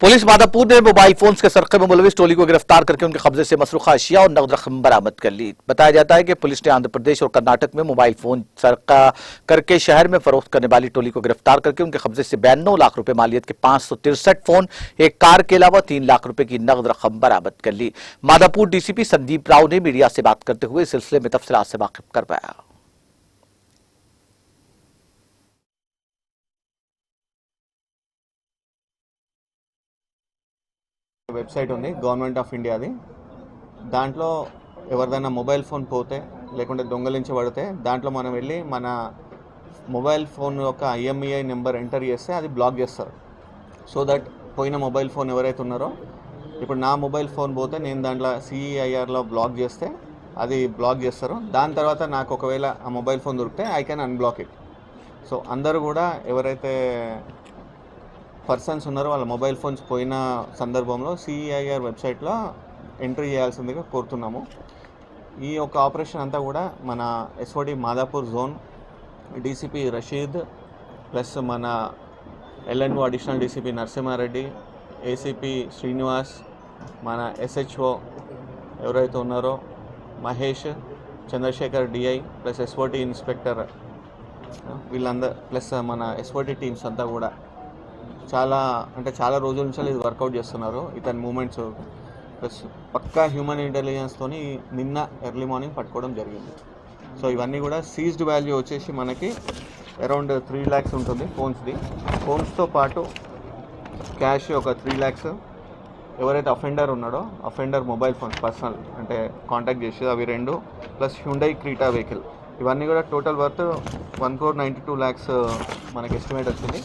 Police Madhapur ने mobile phones के सरक़े में मुलविस टोली को गिरफ्तार करके उनके कब्जे से मसरूखा अशिया और नकद रकम बरामद कर ली। बताया जाता है कि पुलिस ने आंध्र प्रदेश और कर्नाटक में मोबाइल फोन सरका करके शहर में फरोख्त करने वाली टोली को गिरफ्तार करके उनके कब्जे से 92 लाख रुपए मालियत के 563 फोन, एक कार के अलावा 3 लाख रुपए की नकद रकम बरामद कर ली। माधापुर डीसीपी संदीप राव ने मीडिया से बात करते हुए इस सिलसिले में तफसीलात से वाकिफ करवाया। వెబ్సైట్ ఉంది గవర్నమెంట్ ఆఫ్ ఇండియాది. దాంట్లో ఎవరిదైనా మొబైల్ ఫోన్ పోతే లేకుంటే దొంగలించబడితే దాంట్లో మనం వెళ్ళి మన మొబైల్ ఫోన్ యొక్క IMEI నెంబర్ ఎంటర్ చేస్తే అది బ్లాక్ చేస్తారు. సో దట్ పోయిన మొబైల్ ఫోన్ ఎవరైతే ఉన్నారో, ఇప్పుడు నా మొబైల్ ఫోన్ పోతే నేను దాంట్లో CEIRలో బ్లాక్ చేస్తే అది బ్లాక్ చేస్తారు. దాని తర్వాత నాకు ఒకవేళ ఆ మొబైల్ ఫోన్ దొరికితే I can unblock it. So అందరూ కూడా ఎవరైతే పర్సన్స్ ఉన్నారో వాళ్ళ మొబైల్ ఫోన్స్ పోయిన సందర్భంలో CEIR వెబ్సైట్లో ఎంట్రీ చేయాల్సిందిగా కోరుతున్నాము. ఈ యొక్క ఆపరేషన్ అంతా కూడా మన SOD Madhapur zone DCP Rasheed plus మన LNO additional DCP Narasimha Reddy, ACP Srinivas, మన SHO ఎవరైతే ఉన్నారో Mahesh, Chandrasekhar DI plus SOT inspector వీళ్ళందరూ ప్లస్ మన SOT టీమ్స్ అంతా కూడా చాలా రోజుల నుంచి ఇది వర్కౌట్ చేస్తున్నారు. ఇతని మూమెంట్స్ ప్లస్ పక్కా హ్యూమన్ ఇంటెలిజెన్స్తోని నిన్న ఎర్లీ మార్నింగ్ పట్టుకోవడం జరిగింది. సో ఇవన్నీ కూడా సీజ్డ్ వాల్యూ వచ్చేసి మనకి అరౌండ్ 3 lakhs ఉంటుంది ఫోన్స్తో పాటు క్యాష్ ఒక 3 lakhs. ఎవరైతే అఫెండర్ ఉన్నాడో అఫెండర్ మొబైల్ ఫోన్స్ పర్సనల్ అంటే కాంటాక్ట్ చేసి అవి 2 ప్లస్ హ్యుండై క్రీటా వెహికల్ ఇవన్నీ కూడా టోటల్ వర్త్ 1,92 lakhs మనకి ఎస్టిమేట్ వచ్చింది.